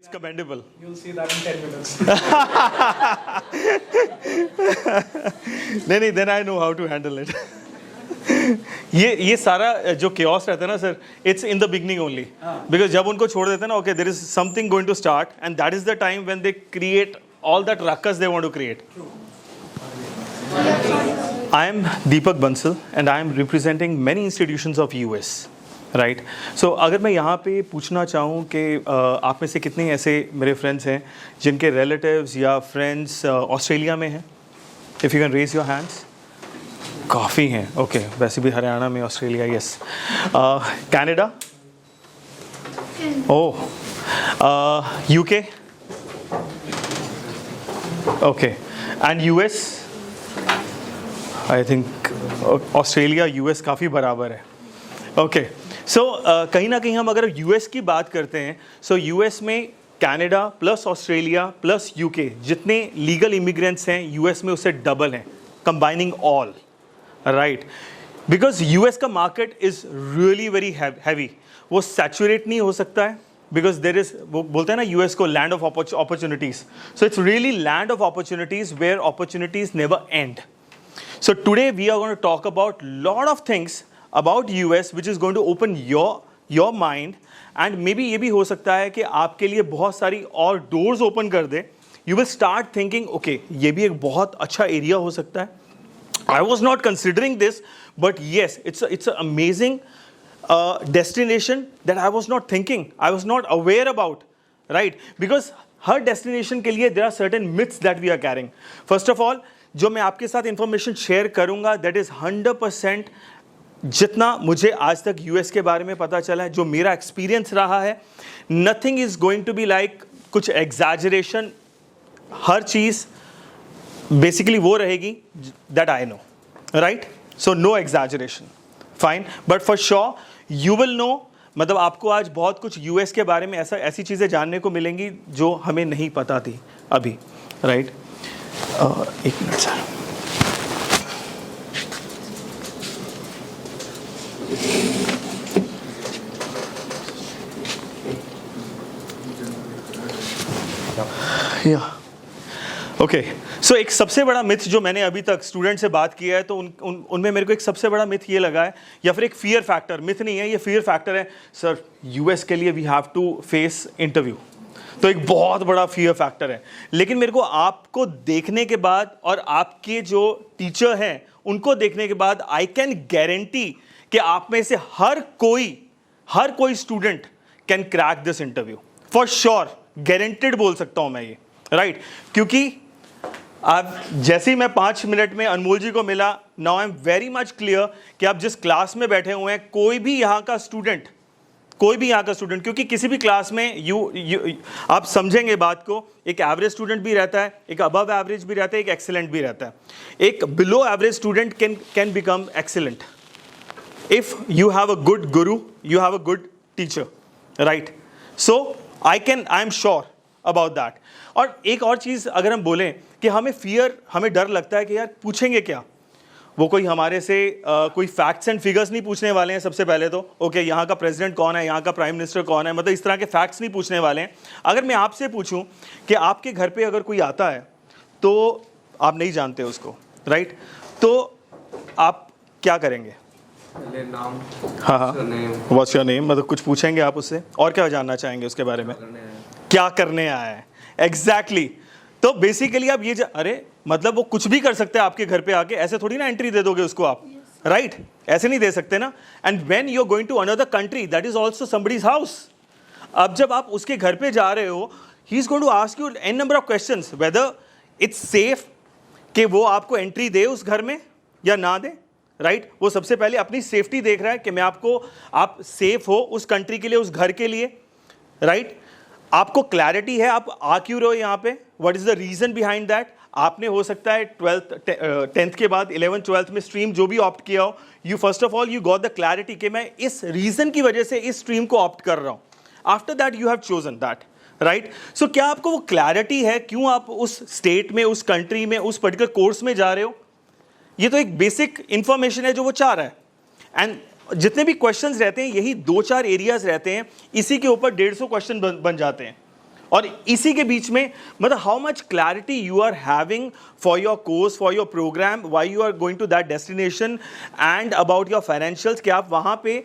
It's commendable. You'll see that in 10 minutes. नहीं, then I know how to handle it. ये सारा जो chaos रहता है ना sir, it's in the beginning only. Because जब उनको छोड़ देते हैं ना, okay, there is something going to start, and that is the time when they create all that ruckus they want to create. I am Deepak Bansal, and I am representing many institutions of US. Right so अगर मैं यहाँ पे पूछना चाहूँ कि आप में से कितने ऐसे मेरे फ्रेंड्स हैं जिनके रिलेटिव्स या फ्रेंड्स ऑस्ट्रेलिया में हैं, if you can raise your hands. काफ़ी हैं. ओके, वैसे भी हरियाणा में Australia. Yes. Canada. Oh. UK. Okay. And US. I think Australia US काफ़ी बराबर है. ओके. सो कहीं ना कहीं हम अगर यूएस की बात करते हैं, सो यूएस में Canada plus Australia plus UK जितने लीगल इमिग्रेंट्स हैं यूएस में उससे डबल हैं, combining all. Right, because US का market is really very heavy. वो सैचुरेट नहीं हो सकता है बिकॉज देर इज, वो बोलते हैं ना यूएस को land of opportunities. So it's really land of opportunities where opportunities never end. So today we are going to talk about lot of things about US which is going to open your mind, and maybe ये भी हो सकता है कि आपके लिए बहुत सारी और doors open कर दे. You will start thinking, okay, ये भी एक बहुत अच्छा area हो सकता है. I was not considering this, but yes, it's an amazing destination that I was not thinking, I was not aware about, right? Because her destination के लिए there are certain myths that we are carrying. First of all, जो मैं आपके साथ information share करूँगा, that is 100% जितना मुझे आज तक यूएस के बारे में पता चला है, जो मेरा एक्सपीरियंस रहा है, nothing is going to be like कुछ एग्जैजरेशन. हर चीज़ बेसिकली वो रहेगी that I know. Right, so no exaggeration. Fine, but for sure you will know. मतलब आपको आज बहुत कुछ यूएस के बारे में ऐसी चीज़ें जानने को मिलेंगी जो हमें नहीं पता थी अभी. राइट, एक मिनट सर. ओके, सो एक सबसे बड़ा मिथ जो मैंने अभी तक स्टूडेंट से बात किया है, तो उनमें मेरे को एक सबसे बड़ा मिथ ये लगा है, या फिर एक फियर फैक्टर. मिथ नहीं है, ये फियर फैक्टर है. सर यूएस के लिए we have to face interview, तो एक बहुत बड़ा फियर फैक्टर है. लेकिन मेरे को आपको देखने के बाद और आपके जो टीचर हैं उनको देखने के बाद आई कैन गारंटी कि आप में से हर कोई student can crack this interview for sure. Guaranteed बोल सकता हूं मैं ये. राइट, क्योंकि आप जैसे ही मैं 5 मिनट में अनमोल जी को मिला, now I am very much clear कि आप जिस क्लास में बैठे हुए हैं, कोई भी यहाँ का स्टूडेंट, क्योंकि किसी भी क्लास में आप समझेंगे बात को, एक एवरेज स्टूडेंट भी रहता है, एक अबव एवरेज भी रहता है, एक एक्सीलेंट भी रहता है. एक below average student can become excellent if you have a good guru, you have a good teacher. Right, so I am sure about that. और एक और चीज़ अगर हम बोलें कि हमें डर लगता है कि यार पूछेंगे क्या, वो कोई हमारे से कोई फैक्ट्स एंड फिगर्स नहीं पूछने वाले हैं. सबसे पहले तो ओके, यहाँ का प्रेसिडेंट कौन है, यहाँ का प्राइम मिनिस्टर कौन है, मतलब इस तरह के फैक्ट्स नहीं पूछने वाले हैं. अगर मैं आपसे पूछूं कि आपके घर पे अगर कोई आता है तो आप नहीं जानते उसको, राइट, तो आप क्या करेंगे? नाम. हाँ, व्हाट्स योर नेम, मतलब कुछ पूछेंगे आप उससे, और क्या जानना चाहेंगे उसके बारे में, क्या करने आया है. एग्जैक्टली. तो बेसिकली आप ये अरे मतलब वो कुछ भी कर सकते हैं आपके घर पे आके, ऐसे थोड़ी ना एंट्री दे दोगे उसको आप. राइट, ऐसे नहीं दे सकते ना. And when you are going to another country, that is also somebody's house. अब जब आप उसके घर पे जा रहे हो, he is going to ask you an number of questions whether it's safe कि वो आपको एंट्री दे उस घर में या ना दे. राइट, वो सबसे पहले अपनी सेफ्टी देख रहा है कि आप सेफ हो उस कंट्री के लिए, उस घर के लिए. राइट, आपको क्लैरिटी है आप आ क्यों रहे हो यहाँ पे, what is the reason behind that. आपने हो सकता है 10th के बाद 11th 12th में स्ट्रीम जो भी ऑप्ट किया हो, you first of all you got the clarity कि मैं इस रीजन की वजह से इस स्ट्रीम को ऑप्ट कर रहा हूँ. After that you have chosen that. Right, so क्या आपको वो क्लैरिटी है क्यों आप उस स्टेट में, उस कंट्री में, उस पर्टिकुलर कोर्स में जा रहे हो? ये तो एक बेसिक इंफॉर्मेशन है जो वो चाह रहा है. एंड जितने भी क्वेश्चंस रहते हैं यही 2-4 एरियाज रहते हैं, इसी के ऊपर 150 क्वेश्चन बन जाते हैं. और इसी के बीच में मतलब how much clarity you are having for your course, for your programme, why you are going to that destination and about your financials, कि आप वहाँ पे।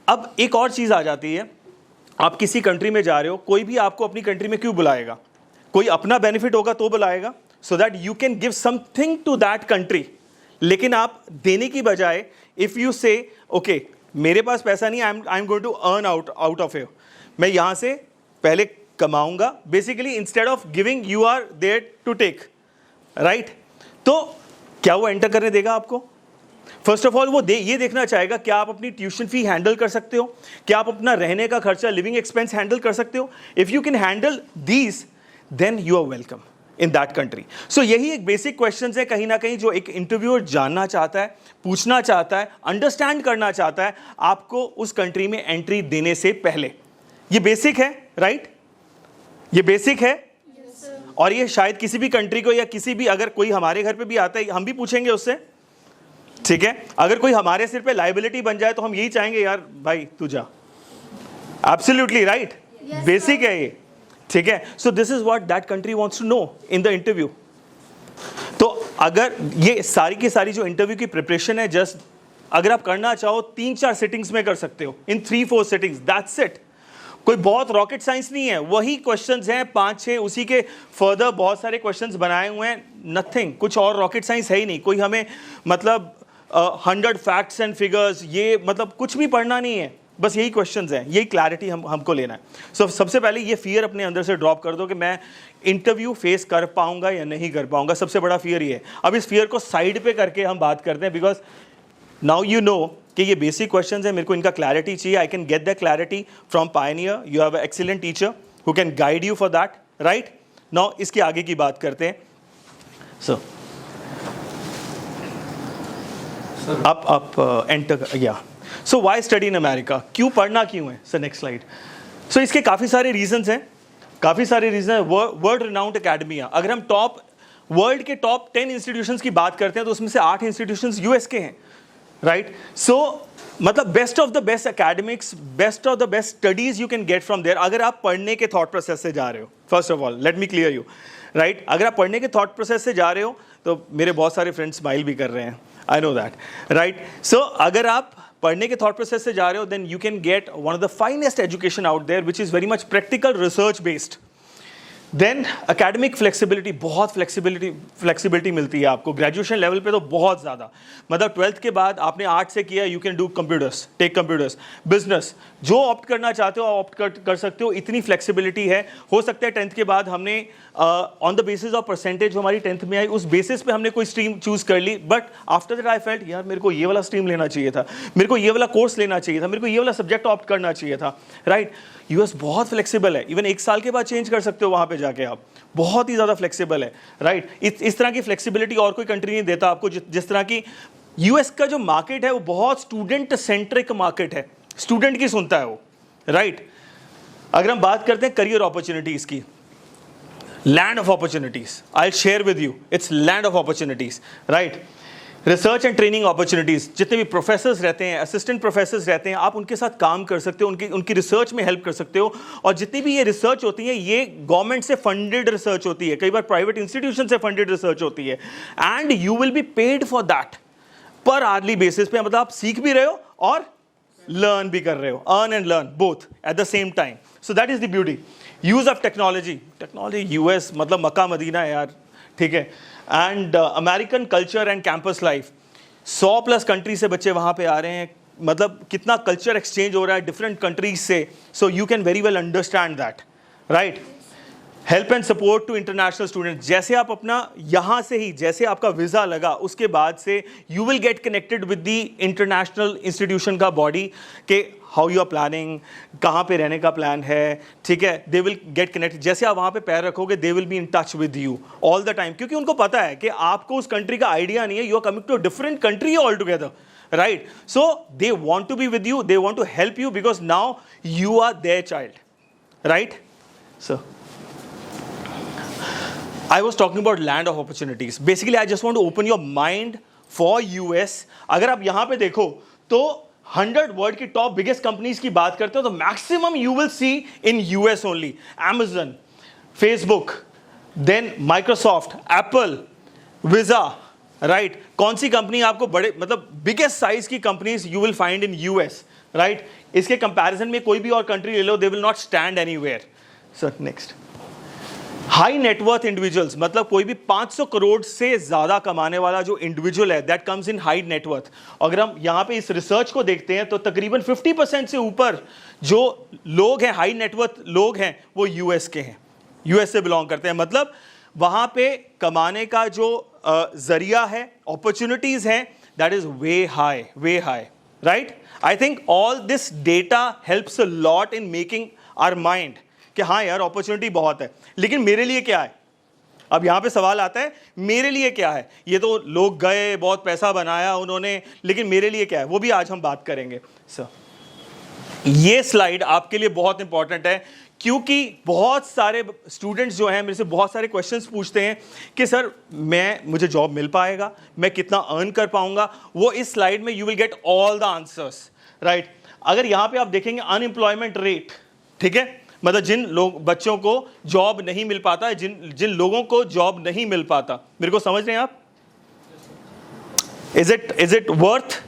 अब एक और चीज़ आ जाती है, आप किसी कंट्री में जा रहे हो, कोई भी आपको अपनी कंट्री में क्यों बुलाएगा? कोई अपना बेनिफिट होगा तो बुलाएगा, so that you can give something to that country. लेकिन आप देने की बजाय इफ़ यू से ओके मेरे पास पैसा नहीं, I am going to earn out of here, मैं यहाँ से पहले कमाऊंगा, basically instead of giving you are there to take, right? तो क्या वो एंटर करने देगा आपको? फर्स्ट ऑफ ऑल वो ये देखना चाहेगा क्या आप अपनी ट्यूशन फी हैंडल कर सकते हो, क्या आप अपना रहने का खर्चा, लिविंग एक्सपेंस हैंडल कर सकते हो। If you can handle these then you are welcome in that country. So यही एक बेसिक क्वेश्चन है कहीं ना कहीं जो एक इंटरव्यूअर जानना चाहता है, पूछना चाहता है, अंडरस्टैंड करना चाहता है आपको उस कंट्री में एंट्री देने से पहले। ये बेसिक है, राइट? ये बेसिक है। और ये शायद किसी भी कंट्री को या किसी भी, अगर कोई हमारे घर पे भी आता है हम भी पूछेंगे उससे, ठीक है? अगर कोई हमारे सिर पे लाइबिलिटी बन जाए तो हम यही चाहेंगे यार भाई तू जा। एब्सोल्युटली राइट, बेसिक है ये, ठीक है? So this is what that country wants to know in the interview. तो अगर ये सारी की सारी जो इंटरव्यू की प्रिपरेशन है, जस्ट अगर आप करना चाहो 3-4 सिटिंग्स में कर सकते हो, इन 3-4 सिटिंग्स, दैट्स इट। कोई बहुत रॉकेट साइंस नहीं है, वही क्वेश्चंस हैं 5-6, उसी के फर्दर बहुत सारे क्वेश्चंस बनाए हुए हैं, नथिंग, कुछ और रॉकेट साइंस है ही नहीं। कोई हमें मतलब 100 फैक्ट्स एंड फिगर्स, ये मतलब कुछ भी पढ़ना नहीं है, बस यही क्वेश्चंस हैं, यही क्लैरिटी हमको लेना है। सो सबसे पहले ये फियर अपने अंदर से ड्रॉप कर दो कि मैं इंटरव्यू फेस कर पाऊंगा या नहीं कर पाऊंगा। सबसे बड़ा फियर ये है। अब इस फियर को साइड पे करके हम बात करते हैं, बिकॉज नाउ यू नो कि ये बेसिक क्वेश्चंस है, मेरे को इनका क्लैरिटी चाहिए। I can get the clarity from Pioneer, you have excellent teacher who can guide you for that, right? Now इसके आगे की बात करते हैं। सो आप एंटर, या सो वाई स्टडी इन अमेरिका, क्यों पढ़ना क्यों है? Sir next slide. सो इसके काफ़ी सारे रीजंस हैं, काफ़ी सारे रीजन है। वर्ल्ड रिनाउंड अकेडमिया, अगर हम वर्ल्ड के टॉप 10 इंस्टीट्यूशंस की बात करते हैं तो उसमें से 8 इंस्टीट्यूशंस यूएस के हैं, राइट? सो मतलब best of the best academics, best of the best studies you can get from there. अगर आप पढ़ने के थॉट प्रोसेस से जा रहे हो, first of all let me clear you, right? अगर आप पढ़ने के थॉट प्रोसेस से जा रहे हो तो मेरे बहुत सारे फ्रेंड्स स्माइल भी कर रहे हैं, आई नो दैट, राइट? सो अगर आप पढ़ने के थॉट प्रोसेस से जा रहे हो then you can get one of the finest education out there which is very much practical, research based. Then academic flexibility, बहुत फ्लेक्सिबिलिटी मिलती है आपको ग्रेजुएशन लेवल पे तो बहुत ज़्यादा। मतलब 12th के बाद आपने आर्ट से किया, you can do computers, tech computers, business, जो ऑप्ट करना चाहते हो ऑप्ट कर सकते हो, इतनी फ्लेक्सिबिलिटी है। हो सकता है 10th के बाद हमने on the basis of percentage हमारी 10th में आई, उस बेसिस पे हमने कोई स्ट्रीम चूज़ कर ली, but after that I felt यार मेरे को ये वाला स्ट्रीम लेना चाहिए था, मेरे को ये वाला कोर्स लेना चाहिए था, मेरे को ये वाला सब्जेक्ट ऑप्ट करना चाहिए था, राइट? यूएस बहुत फ्लेक्सिबल है, इवन 1 साल के बाद चेंज कर सकते हो वहाँ पे जाके, आप बहुत ही ज़्यादा फ्लेक्सिबल है, राइट? इस तरह की फ्लेक्सिबिलिटी और कोई कंट्री नहीं देता आपको। जिस तरह की यूएस का जो मार्केट है वो बहुत स्टूडेंट सेंट्रिक मार्केट है, स्टूडेंट की सुनता है वो, राइट? अगर हम बात करते हैं करियर अपॉर्चुनिटीज़ की, land of opportunities, I share with you, it's land of opportunities, right? Research and training opportunities, जितने भी प्रोफेसर्स रहते हैं, असिस्टेंट प्रोफेसर्स रहते हैं, आप उनके साथ काम कर सकते हो, उनकी रिसर्च में हेल्प कर सकते हो। और जितनी भी ये रिसर्च होती है ये गवर्नमेंट से फंडेड रिसर्च होती है, कई बार प्राइवेट इंस्टीट्यूशन से फंडेड रिसर्च होती है, and you will be paid for that पर आवर्ली बेसिस पे। मतलब आप सीख भी रहे हो और लर्न भी कर रहे हो, earn and learn both at the same time. So that is the beauty. Use of technology, US मतलब मक्का मदीना है यार, ठीक है? And American culture and campus life, 100+ country से बच्चे वहाँ पे आ रहे हैं, मतलब कितना कल्चर एक्सचेंज हो रहा है डिफरेंट कंट्रीज से। So you can very well understand that, right? Help and support to international student, जैसे आप अपना यहाँ से ही जैसे आपका वीज़ा लगा उसके बाद से you will get connected with the international institution का बॉडी के हाउ यू आर प्लानिंग, कहाँ पे रहने का प्लान है, ठीक है? They will get connected. जैसे आप वहाँ पे पैर रखोगे they will be in touch with you all the time, क्योंकि उनको पता है कि आपको उस कंट्री का आइडिया नहीं है, you are coming to a different country all together, right? So they want to be with you, they want to help you because now you are their child, right? So I was talking about land of opportunities. Basically, I just want to open your mind for US. अगर आप यहाँ पे देखो तो 100 world की top biggest companies की बात करते हो तो maximum you will see in US only. Amazon, Facebook, then Microsoft, Apple, Visa, right. कौन सी कंपनी आपको बड़े मतलब बिगेस्ट साइज की companies you will find in US, right. इसके कंपैरिजन में कोई भी और कंट्री ले लो, they will not stand anywhere. Sir next, high net इंडिविजुअल्स, मतलब कोई भी 500 करोड़ से ज्यादा कमाने वाला जो इंडिविजुअल है, that comes in high net worth. अगर हम यहां पे इस रिसर्च को देखते हैं तो तकरीबन 50% से ऊपर जो लोग हैं, हाई नेटवर्थ लोग हैं, वो यूएस के हैं, यूएस से बिलोंग करते हैं। मतलब वहां पे कमाने का जो जरिया है, अपॉर्चुनिटीज हैं, that is way high, right. I think all this data helps a lot in making our mind कि हाँ यार अपॉर्चुनिटी बहुत है, लेकिन मेरे लिए क्या है। अब यहां पे सवाल आता है मेरे लिए क्या है। ये तो लोग गए, बहुत पैसा बनाया उन्होंने, लेकिन मेरे लिए क्या है, वो भी आज हम बात करेंगे। सर ये स्लाइड आपके लिए बहुत इंपॉर्टेंट है, क्योंकि बहुत सारे स्टूडेंट्स जो हैं मेरे से बहुत सारे क्वेश्चंस पूछते हैं कि सर मुझे जॉब मिल पाएगा, मैं कितना अर्न कर पाऊंगा। वो इस स्लाइड में you will get all the answers, right. अगर यहां पे आप देखेंगे अनएम्प्लॉयमेंट रेट, ठीक है, मतलब जिन लोग बच्चों को जॉब नहीं मिल पाता है, जिन लोगों को जॉब नहीं मिल पाता, मेरे को समझ रहे हैं आप? इज इट वर्थ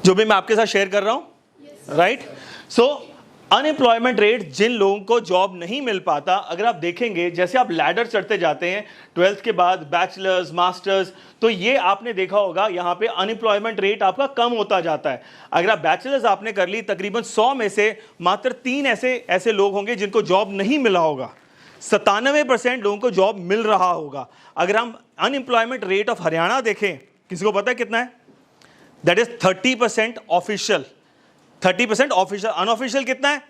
जो भी मैं आपके साथ शेयर कर रहा हूं, राइट। सो अनएम्प्लॉयमेंट रेट, जिन लोगों को जॉब नहीं मिल पाता, अगर आप देखेंगे जैसे आप लैडर चढ़ते जाते हैं 12th के बाद, बैचलर्स, मास्टर्स, तो ये आपने देखा होगा यहाँ पे अनएम्प्लॉयमेंट रेट आपका कम होता जाता है। अगर आप बैचलर्स आपने कर ली, तकरीबन 100 में से मात्र 3 ऐसे लोग होंगे जिनको जॉब नहीं मिला होगा, 97% लोगों को जॉब मिल रहा होगा। अगर हम अनएम्प्लॉयमेंट रेट ऑफ हरियाणा देखें, किसी को पता है कितना है? That is 30% official, 30% official. Unofficial कितना है?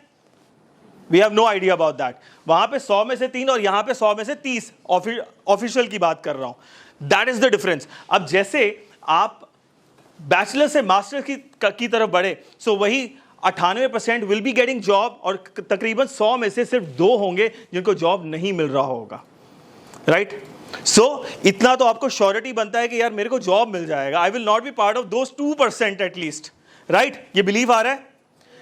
We have no idea about that. वहां पे 100 में से 3 और यहां पे 100 में से 30 ऑफिशियल की बात कर रहा हूं। That is the difference. अब जैसे आप बैचलर से मास्टर की तरफ बढ़े, सो वही 98% विल बी गेटिंग जॉब, और तकरीबन 100 में से सिर्फ 2 होंगे जिनको जॉब नहीं मिल रहा होगा, राइट। सो इतना तो आपको श्योरिटी बनता है कि यार मेरे को जॉब मिल जाएगा, आई will not be part of those 2% at least, right. ये बिलीव आ रहा है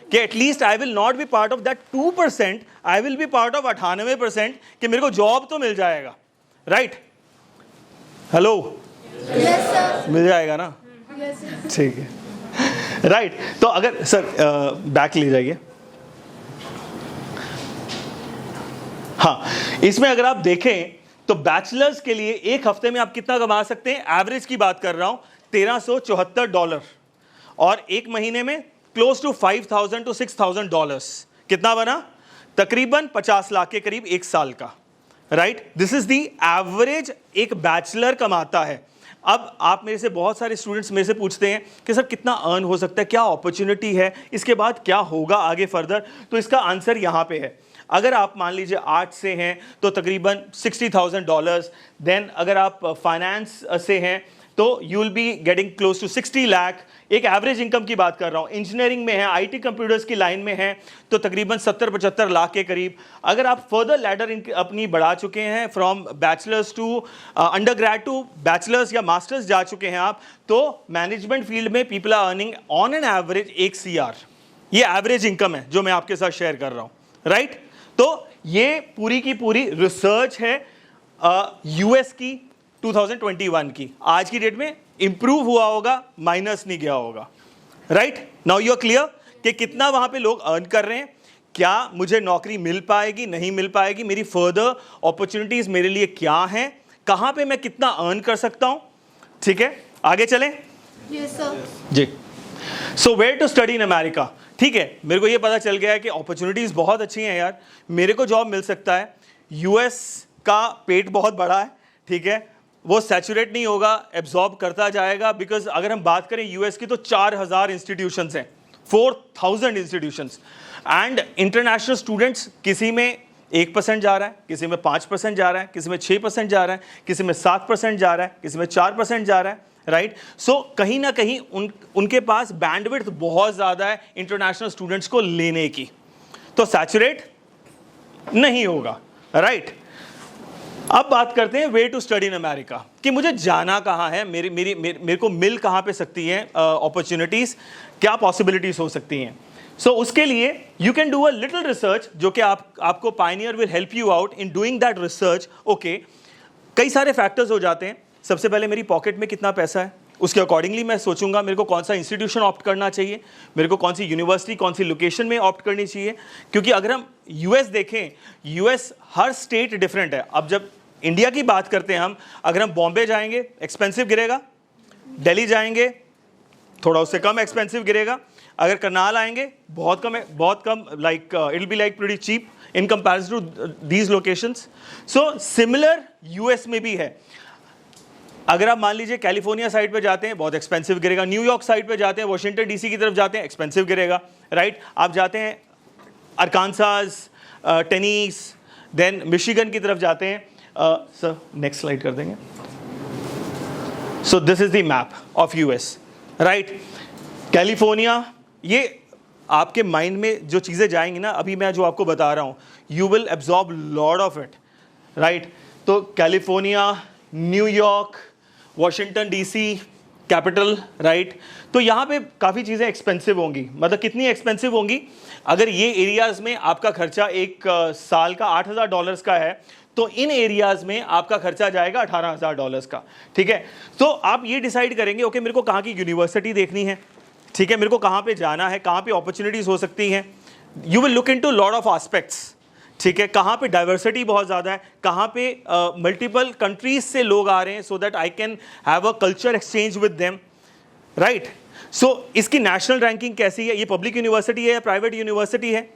कि at least I will not be part of that 2%, I will be part of 98% कि मेरे को जॉब तो मिल जाएगा, राइट। हेलो, यस सर, मिल जाएगा ना? यस ठीक है, राइट। तो अगर सर बैक ले जाइए। हाँ, इसमें अगर आप देखें तो बैचलर्स के लिए एक हफ्ते में आप कितना कमा सकते हैं, एवरेज की बात कर रहा हूं, $1374, और एक महीने में क्लोज टू $5,000 to $6,000। कितना बना? तकरीबन 50 लाख के करीब एक साल का, right. This is the average एक बैचलर कमाता है। अब आप मेरे से बहुत सारे स्टूडेंट्स मेरे से पूछते हैं कि सर कितना अर्न हो सकता है, क्या अपॉर्चुनिटी है, इसके बाद क्या होगा आगे फर्दर। तो इसका आंसर यहाँ पे है। अगर आप मान लीजिए आर्ट्स से हैं तो तकरीबन $60,000, देन अगर आप फाइनेंस से हैं तो you will be getting close to 60 lakh, एक एवरेज इनकम की बात कर रहा हूँ। इंजीनियरिंग में है, आईटी कंप्यूटर्स की लाइन में है तो तकरीबन 70-75 लाख के करीब। अगर आप फर्दर लैडर अपनी बढ़ा चुके हैं, from bachelors to undergrad to bachelors या मास्टर्स जा चुके हैं आप, तो मैनेजमेंट फील्ड में people are earning on an average 1 CR। ये एवरेज इनकम है जो मैं आपके साथ शेयर कर रहा हूँ, राइट। तो ये पूरी की पूरी रिसर्च है यूएस की 2021 की। आज की डेट में इंप्रूव हुआ होगा, माइनस नहीं गया होगा, right. Now you are clear कि कितना वहां पे लोग अर्न कर रहे हैं, क्या मुझे नौकरी मिल पाएगी, नहीं मिल पाएगी, मेरी फर्दर अपॉर्चुनिटीज मेरे लिए क्या हैं, कहां पे मैं कितना अर्न कर सकता हूं। ठीक है, आगे चलें। Yes sir ji. So where to study in America. ठीक है, मेरे को ये पता चल गया है कि अपॉर्चुनिटीज बहुत अच्छी हैं यार, मेरे को जॉब मिल सकता है। यूएस का पेट बहुत बड़ा है, ठीक है, वो सैचुरेट नहीं होगा, एब्जॉर्ब करता जाएगा। बिकॉज अगर हम बात करें यूएस की तो 4000 इंस्टीट्यूशंस हैं, 4000 इंस्टीट्यूशंस, एंड इंटरनेशनल स्टूडेंट्स किसी में 1% जा रहा है, किसी में 5% जा रहा है, किसी में 6% जा रहा है, किसी में 7% जा रहा है, किसी में 4% जा रहा है, राइट। सो कहीं ना कहीं उनके पास बैंडविड्थ बहुत ज़्यादा है इंटरनेशनल स्टूडेंट्स को लेने की, तो सैचुरेट नहीं होगा, राइट। अब बात करते हैं way to study in America, कि मुझे जाना कहाँ है, मेरे को मिल कहाँ पे सकती हैं अपॉर्चुनिटीज़, क्या पॉसिबिलिटीज़ हो सकती हैं। सो उसके लिए you can do a little research, जो कि आपको Pioneer will help you out in doing that research. Okay, कई सारे फैक्टर्स हो जाते हैं। सबसे पहले मेरी पॉकेट में कितना पैसा है, उसके अकॉर्डिंगली मैं सोचूंगा मेरे को कौन सा इंस्टीट्यूशन ऑप्ट करना चाहिए, मेरे को कौन सी यूनिवर्सिटी, कौन सी लोकेशन में ऑप्ट करनी चाहिए। क्योंकि अगर हम यूएस देखें, यूएस हर स्टेट डिफरेंट है। अब जब इंडिया की बात करते हैं हम, अगर हम बॉम्बे जाएंगे एक्सपेंसिव गिरेगा, दिल्ली जाएंगे थोड़ा उससे कम एक्सपेंसिव गिरेगा, अगर करनाल आएंगे बहुत कम, like it will be like pretty cheap in comparison to these locations. So similar US में भी है। अगर आप मान लीजिए कैलिफोर्निया साइड पे जाते हैं बहुत एक्सपेंसिव गिरेगा, न्यूयॉर्क साइड पे जाते हैं, वाशिंगटन डीसी की तरफ जाते हैं एक्सपेंसिव गिरेगा, राइट। आप जाते हैं अरकानसास, टेनीस, देन मिशिगन की तरफ जाते हैं। सर नेक्स्ट स्लाइड कर देंगे। सो this is the map of US, right. California, ये आपके माइंड में जो चीज़ें जाएंगी ना, अभी मैं जो आपको बता रहा हूँ, you will absorb lot of it, right. तो California, New York, Washington DC capital, right. तो यहाँ पे काफ़ी चीज़ें एक्सपेंसिव होंगी। मतलब कितनी एक्सपेंसिव होंगी, अगर ये एरियाज़ में आपका खर्चा एक साल का $8,000 का है, तो इन एरियाज़ में आपका खर्चा जाएगा $18,000 का, ठीक है। तो आप ये डिसाइड करेंगे, ओके मेरे को कहाँ की यूनिवर्सिटी देखनी है, ठीक है, मेरे को कहाँ पे जाना है, कहाँ पे अपॉर्चुनिटीज़ हो सकती हैं। You will look into lot of aspects, ठीक है। कहाँ पे डाइवर्सिटी बहुत ज़्यादा है, कहाँ पे मल्टीपल कंट्रीज से लोग आ रहे हैं, so that I can have a culture exchange with them, right. So इसकी नेशनल रैंकिंग कैसी है, ये पब्लिक यूनिवर्सिटी है या प्राइवेट यूनिवर्सिटी है।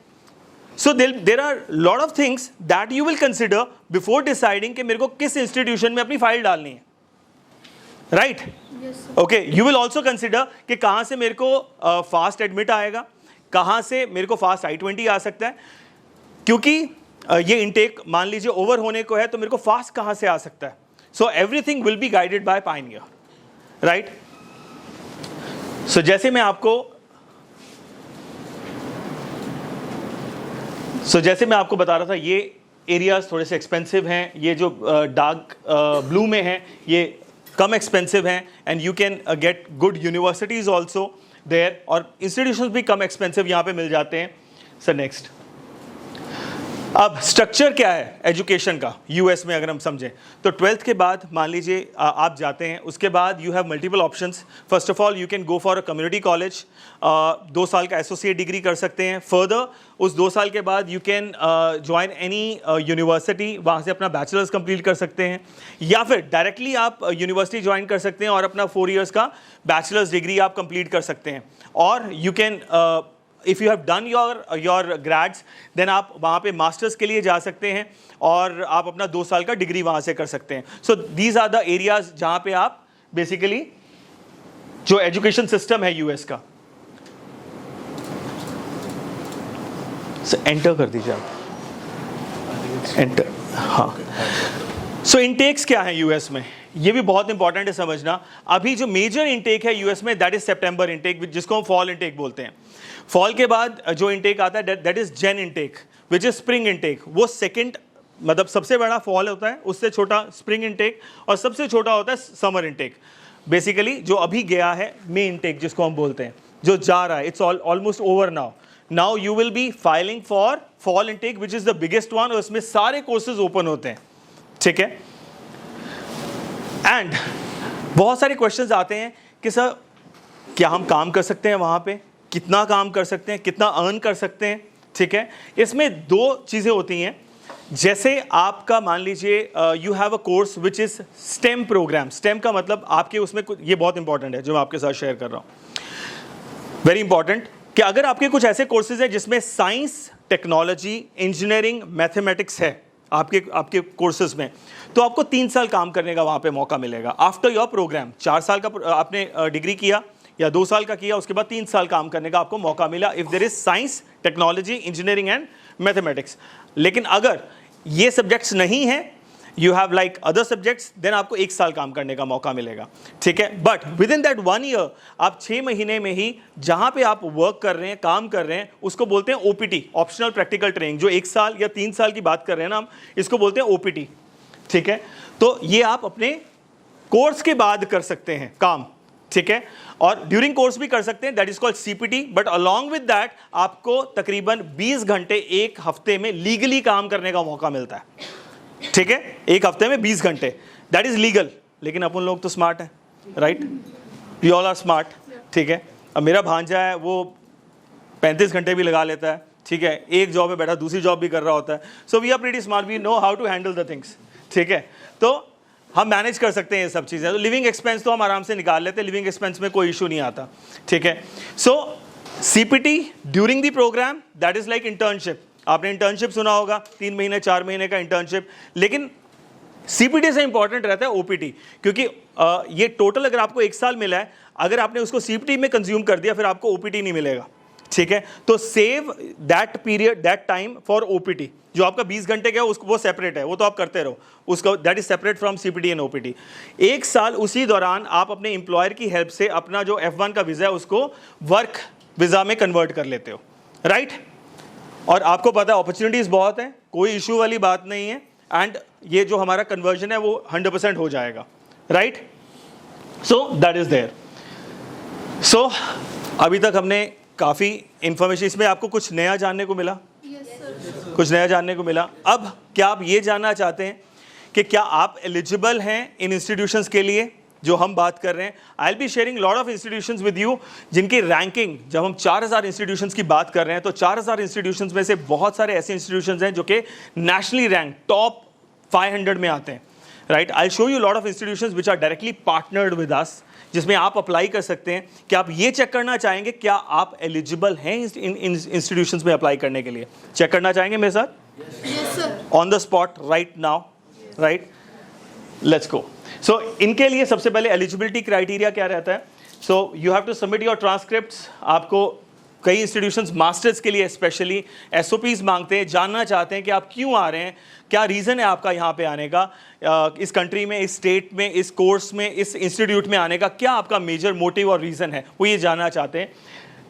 So there are lot of things that you will consider before deciding कि मेरे को किस इंस्टीट्यूशन में अपनी फाइल डालनी है, right. Okay, you will also consider कि कहाँ से मेरे को फास्ट एडमिट आएगा, कहाँ से मेरे को फास्ट I-20 आ सकता है, क्योंकि ये इनटेक मान लीजिए ओवर होने को है, तो मेरे को फास्ट कहाँ से आ सकता है। So everything will be guided by Pioneer, right. So जैसे मैं आपको बता रहा था, ये एरियाज थोड़े से एक्सपेंसिव हैं, ये जो डार्क ब्लू में हैं ये कम एक्सपेंसिव हैं, and you can get good universities also there, और इंस्टीट्यूशंस भी कम एक्सपेंसिव यहाँ पे मिल जाते हैं। सर नेक्स्ट, अब स्ट्रक्चर क्या है एजुकेशन का यूएस में अगर हम समझें, तो 12th के बाद मान लीजिए आप जाते हैं, उसके बाद you have multiple options. First of all you can go for a community college, 2 साल का एसोसिएट डिग्री कर सकते हैं। फर्दर उस 2 साल के बाद you can join any university, वहाँ से अपना बैचलर्स कंप्लीट कर सकते हैं, या फिर डायरेक्टली आप यूनिवर्सिटी ज्वाइन कर सकते हैं और अपना 4 इयर्स का बैचलर्स डिग्री आप कंप्लीट कर सकते हैं। और you can if you have done your grades, then आप वहाँ पे मास्टर्स के लिए जा सकते हैं और आप अपना 2 साल का डिग्री वहाँ से कर सकते हैं। So these are the areas जहाँ पे आप बेसिकली जो एजुकेशन सिस्टम है यूएस का। एंटर कर दीजिए आप, एंटर, हाँ। सो इनटेक्स क्या है यूएस में, ये भी बहुत इंपॉर्टेंट है समझना। अभी जो मेजर इनटेक है यूएस में, दैट इज सितंबर इनटेक, जिसको हम फॉल इनटेक बोलते हैं। फॉल के बाद जो इनटेक आता है that is Jan intake, which is spring intake. वो सेकंड, मतलब सबसे बड़ा फॉल होता है, उससे छोटा स्प्रिंग इनटेक, और सबसे छोटा होता है समर इनटेक। बेसिकली जो अभी गया है मे इनटेक जिसको हम बोलते हैं, जो जा रहा है, it's almost over now. Now you will B filing for fall intake which is the biggest one, और उसमें सारे कोर्सेज ओपन होते हैं, ठीक है। एंड बहुत सारे क्वेश्चंस आते हैं कि सर क्या हम काम कर सकते हैं वहाँ पे, कितना काम कर सकते हैं, कितना अर्न कर सकते हैं, ठीक है। इसमें 2 चीज़ें होती हैं। जैसे आपका मान लीजिए you have a course which is STEM programme. STEM का मतलब आपके उसमें कुछ, ये बहुत इंपॉर्टेंट है जो मैं आपके साथ शेयर कर रहा हूँ, वेरी इंपॉर्टेंट, कि अगर आपके कुछ ऐसे कोर्सेज हैं जिसमें साइंस, टेक्नोलॉजी, इंजीनियरिंग, मैथमेटिक्स है आपके कोर्सेज में, तो आपको 3 साल काम करने का वहाँ पे मौका मिलेगा। आफ्टर योर प्रोग्राम 4 साल का आपने डिग्री किया या 2 साल का किया, उसके बाद 3 साल काम करने का आपको मौका मिला, if there is science, technology, engineering and mathematics. लेकिन अगर ये सब्जेक्ट्स नहीं हैं, you have like other subjects, then आपको 1 साल काम करने का मौका मिलेगा, ठीक है। But with in that 1 year आप 6 महीने में ही जहाँ पे आप वर्क कर रहे हैं, काम कर रहे हैं, उसको बोलते हैं OPT, ऑप्शनल प्रैक्टिकल ट्रेनिंग। जो 1 साल या 3 साल की बात कर रहे हैं ना हम, इसको बोलते हैं OPT, ठीक है। तो ये आप अपने कोर्स के बाद कर सकते हैं काम, ठीक है, और ड्यूरिंग कोर्स भी कर सकते हैं, that is called CPT, but along with that आपको तकरीबन 20 घंटे एक हफ्ते में लीगली काम करने का मौका मिलता है, ठीक है, एक हफ्ते में 20 घंटे, दैट इज लीगल। लेकिन अपन लोग तो स्मार्ट हैं, right, we all are smart, ठीक है। अब मेरा भांजा है वो 35 घंटे भी लगा लेता है, ठीक है, एक जॉब में बैठा दूसरी जॉब भी कर रहा होता है, so we are pretty smart, we know how to handle the things, ठीक है। तो हम मैनेज कर सकते हैं ये सब चीज़ें। तो लिविंग एक्सपेंस तो हम आराम से निकाल लेते हैं, लिविंग एक्सपेंस में कोई इशू नहीं आता, ठीक है। So CPT during the programme, that is like internship. आपने इंटर्नशिप सुना होगा, 3 महीने 4 महीने का इंटर्नशिप, लेकिन सीपीटी से इंपॉर्टेंट रहता है ओपीटी, क्योंकि ये टोटल अगर आपको 1 साल मिला है, अगर आपने उसको सीपीटी में कंज्यूम कर दिया फिर आपको ओपीटी नहीं मिलेगा, ठीक है। तो save that period, that time for OPT. जो आपका 20 घंटे का है उसको, वो सेपरेट है, वो तो आप करते रहो उसका, that is separate from CPT and OPT. 1 साल उसी दौरान आप अपने एम्प्लॉयर की हेल्प से अपना जो F1 का वीज़ा है उसको वर्क वीज़ा में कन्वर्ट कर लेते हो, राइट। और आपको पता है अपॉर्चुनिटीज़ बहुत हैं, कोई इशू वाली बात नहीं है, एंड ये जो हमारा कन्वर्जन है वो 100% हो जाएगा, right. So that is there. So अभी तक हमने काफ़ी इंफॉर्मेशन, इसमें आपको कुछ नया जानने को मिला, Yes, sir. कुछ नया जानने को मिला। अब क्या आप ये जानना चाहते हैं कि क्या आप एलिजिबल हैं इन इंस्टीट्यूशंस के लिए जो हम बात कर रहे हैं? I will be sharing lot of institutions with you जिनकी रैंकिंग, जब हम 4000 इंस्टीट्यूशंस की बात कर रहे हैं तो 4000 इंस्टीट्यूशंस में से बहुत सारे ऐसे इंस्टीट्यूशंस हैं जो कि नेशनली रैंक टॉप 500 में आते हैं, right. I show you lot of institutions which are directly partnered with us, जिसमें आप अप्लाई कर सकते हैं। कि आप ये चेक करना चाहेंगे क्या आप एलिजिबल हैं इन इंस्टीट्यूशंस में अप्लाई करने के लिए? चेक करना चाहेंगे मेरे साथ? Yes, sir. On the spot right now, right, let's go. So इनके लिए सबसे पहले एलिजिबिलिटी क्राइटेरिया क्या रहता है? So you have to submit your transcripts. आपको कई इंस्टीट्यूशंस मास्टर्स के लिए स्पेशली एसओपीज मांगते हैं, जानना चाहते हैं कि आप क्यों आ रहे हैं, क्या रीज़न है आपका यहाँ पे आने का, इस कंट्री में, इस स्टेट में, इस कोर्स में, इस इंस्टीट्यूट में आने का क्या आपका मेजर मोटिव और रीज़न है, वो ये जानना चाहते हैं।